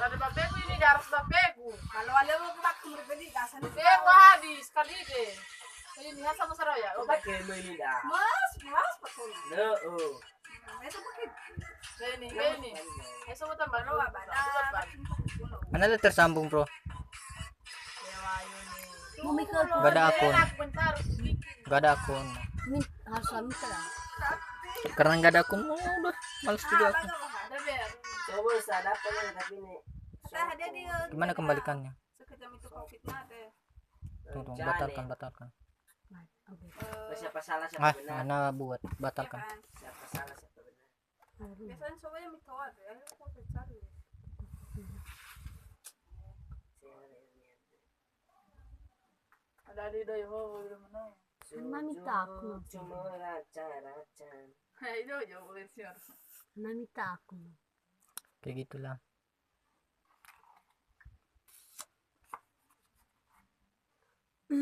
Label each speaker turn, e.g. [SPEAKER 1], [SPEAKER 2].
[SPEAKER 1] Ada babegu ini harus babegu.
[SPEAKER 2] Kalau ada mau kemak berbeda kasan.
[SPEAKER 1] Babegu habis kali deh. Ini hasa besar ya.
[SPEAKER 3] Obat ke ini dah.
[SPEAKER 2] Mas betul.
[SPEAKER 3] No, oh.
[SPEAKER 2] Itu pakai.
[SPEAKER 1] Ini. Eso mo tambah
[SPEAKER 2] Baru apa?
[SPEAKER 4] Mana ada tersambung, Bro?
[SPEAKER 5] Memikir
[SPEAKER 4] Gak ada akun. Gak ada akun.
[SPEAKER 5] harus suami ka lang.
[SPEAKER 4] Karena gak ada akun, oh, udah males juga aku.
[SPEAKER 3] Coba sadap kan tapi nih.
[SPEAKER 4] Gimana kembalikannya?
[SPEAKER 2] Sekejam itu covid mati.
[SPEAKER 4] Tunggu, batalkan.
[SPEAKER 3] Siapa salah siapa
[SPEAKER 4] Ah,
[SPEAKER 3] benar?
[SPEAKER 4] mana buat batalkan.
[SPEAKER 3] Siapa salah siapa benar?
[SPEAKER 2] Biasanya soalnya mitawat ya. Aku cari.
[SPEAKER 1] Ada di doyo ho mana.
[SPEAKER 5] Mamita ako.
[SPEAKER 3] Cuma raca.
[SPEAKER 1] Itu yo boleh siar.
[SPEAKER 5] Mamita ako.
[SPEAKER 4] Kayak gitulah.